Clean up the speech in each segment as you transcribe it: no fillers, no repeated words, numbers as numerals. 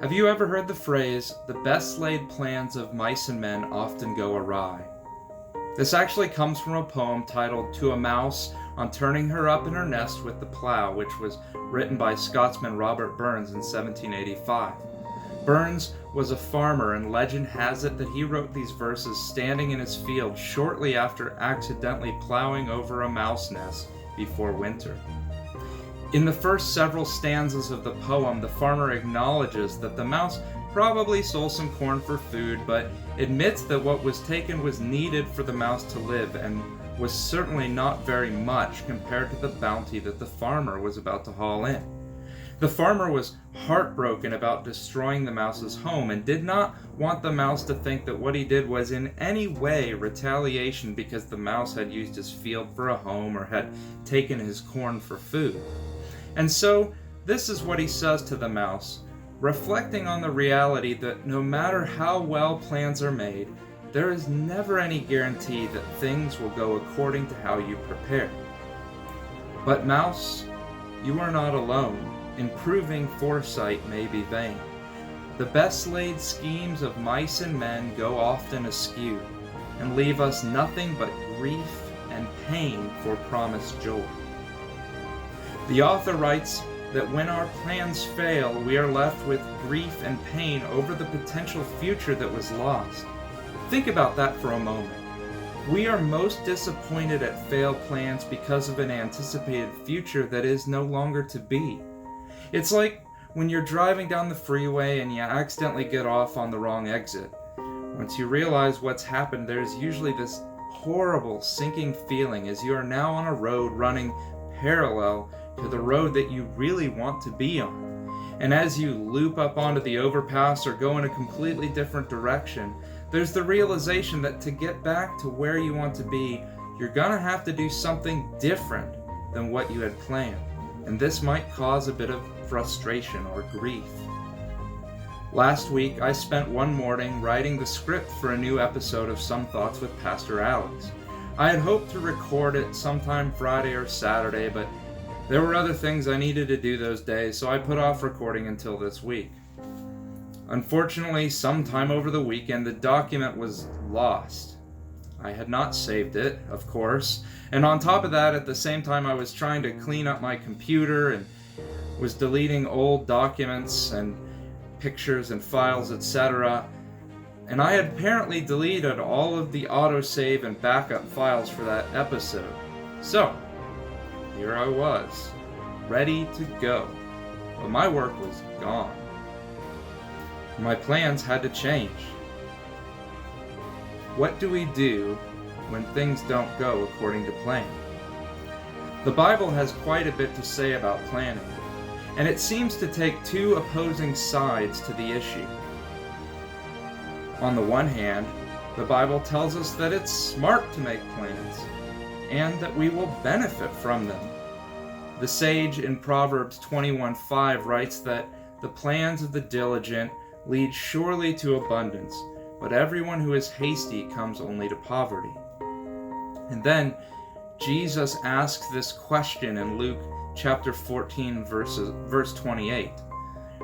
Have you ever heard the phrase, "the best laid plans of mice and men often go awry"? This actually comes from a poem titled "To a Mouse on Turning Her Up in Her Nest with the Plough," which was written by Scotsman Robert Burns in 1785. Burns was a farmer, and legend has it that he wrote these verses standing in his field shortly after accidentally plowing over a mouse nest before winter. In the first several stanzas of the poem, the farmer acknowledges that the mouse probably stole some corn for food, but admits that what was taken was needed for the mouse to live and was certainly not very much compared to the bounty that the farmer was about to haul in. The farmer was heartbroken about destroying the mouse's home and did not want the mouse to think that what he did was in any way retaliation because the mouse had used his field for a home or had taken his corn for food. And so, this is what he says to the mouse, reflecting on the reality that no matter how well plans are made, there is never any guarantee that things will go according to how you prepare. But mouse, you are not alone. Improving foresight may be vain. The best laid schemes of mice and men go often askew, and leave us nothing but grief and pain for promised joy. The author writes that when our plans fail, we are left with grief and pain over the potential future that was lost. Think about that for a moment. We are most disappointed at failed plans because of an anticipated future that is no longer to be. It's like when you're driving down the freeway and you accidentally get off on the wrong exit. Once you realize what's happened, there's usually this horrible sinking feeling as you are now on a road running parallel to the road that you really want to be on. And as you loop up onto the overpass or go in a completely different direction, there's the realization that to get back to where you want to be, you're gonna have to do something different than what you had planned. And this might cause a bit of frustration or grief. Last week, I spent one morning writing the script for a new episode of Some Thoughts with Pastor Alex. I had hoped to record it sometime Friday or Saturday, but there were other things I needed to do those days, so I put off recording until this week. Unfortunately, sometime over the weekend, the document was lost. I had not saved it, of course, and on top of that, at the same time I was trying to clean up my computer and was deleting old documents and pictures and files, etc. And I had apparently deleted all of the autosave and backup files for that episode. So, here I was, ready to go, but my work was gone. My plans had to change. What do we do when things don't go according to plan? The Bible has quite a bit to say about planning, and it seems to take two opposing sides to the issue. On the one hand, the Bible tells us that it's smart to make plans, and that we will benefit from them. The sage in Proverbs 21:5 writes that the plans of the diligent lead surely to abundance, but everyone who is hasty comes only to poverty. And then Jesus asks this question in Luke chapter 14, verse 28.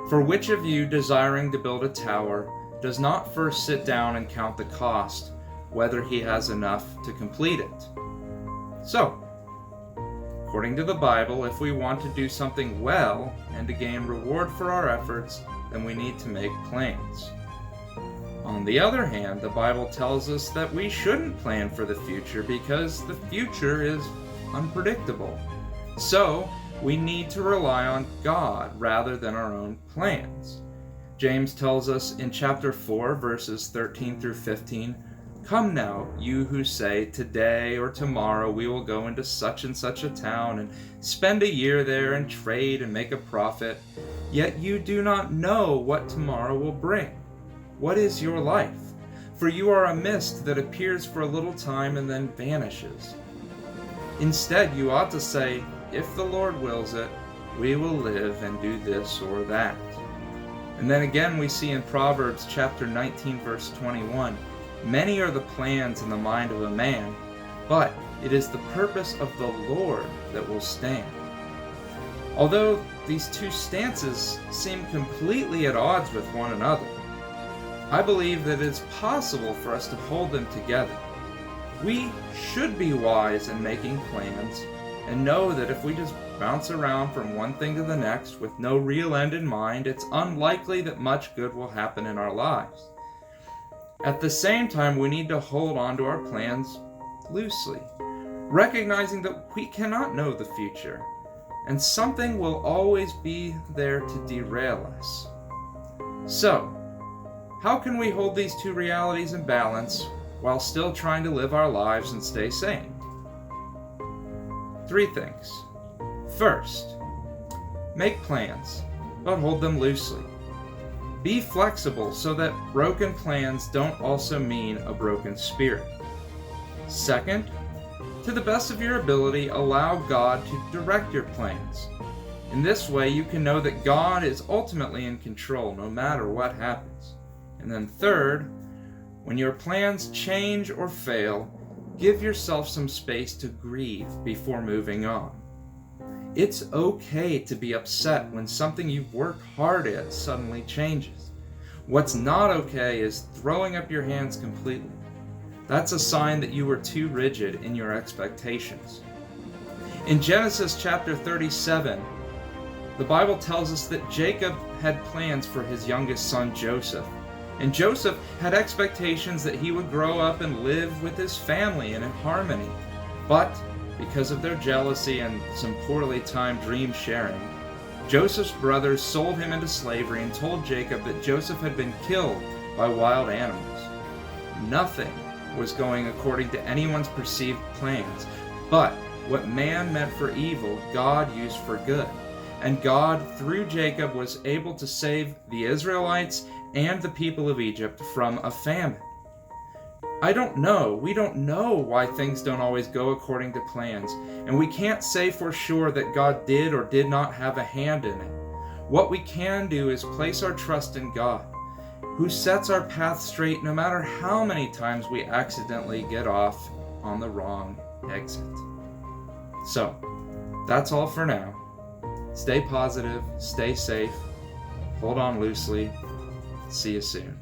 For which of you, desiring to build a tower, does not first sit down and count the cost, whether he has enough to complete it? So, according to the Bible, if we want to do something well and to gain reward for our efforts, then we need to make plans. On the other hand, the Bible tells us that we shouldn't plan for the future because the future is unpredictable. So, we need to rely on God rather than our own plans. James tells us in chapter 4, verses 13 through 15, Come now, you who say, today or tomorrow we will go into such and such a town and spend a year there and trade and make a profit, yet you do not know what tomorrow will bring. What is your life? For you are a mist that appears for a little time and then vanishes. Instead, you ought to say, if the Lord wills it, we will live and do this or that. And then again we see in Proverbs chapter 19, verse 21, Many are the plans in the mind of a man, but it is the purpose of the Lord that will stand. Although these two stances seem completely at odds with one another, I believe that it is possible for us to hold them together. We should be wise in making plans and know that if we just bounce around from one thing to the next with no real end in mind, it's unlikely that much good will happen in our lives. At the same time, we need to hold on to our plans loosely, recognizing that we cannot know the future, and something will always be there to derail us. So, how can we hold these two realities in balance while still trying to live our lives and stay sane? 3 things. First, make plans, but hold them loosely. Be flexible so that broken plans don't also mean a broken spirit. Second, to the best of your ability, allow God to direct your plans. In this way, you can know that God is ultimately in control no matter what happens. And then third, when your plans change or fail, give yourself some space to grieve before moving on. It's okay to be upset when something you've worked hard at suddenly changes. What's not okay is throwing up your hands completely. That's a sign that you were too rigid in your expectations. In Genesis chapter 37, the Bible tells us that Jacob had plans for his youngest son Joseph. And Joseph had expectations that he would grow up and live with his family and in harmony. But because of their jealousy and some poorly timed dream sharing, Joseph's brothers sold him into slavery and told Jacob that Joseph had been killed by wild animals. Nothing was going according to anyone's perceived plans, but what man meant for evil, God used for good. And God, through Jacob, was able to save the Israelites and the people of Egypt from a famine. We don't know why things don't always go according to plans, and we can't say for sure that God did or did not have a hand in it. What we can do is place our trust in God, who sets our path straight no matter how many times we accidentally get off on the wrong exit. So, that's all for now. Stay positive, stay safe, hold on loosely. See you soon.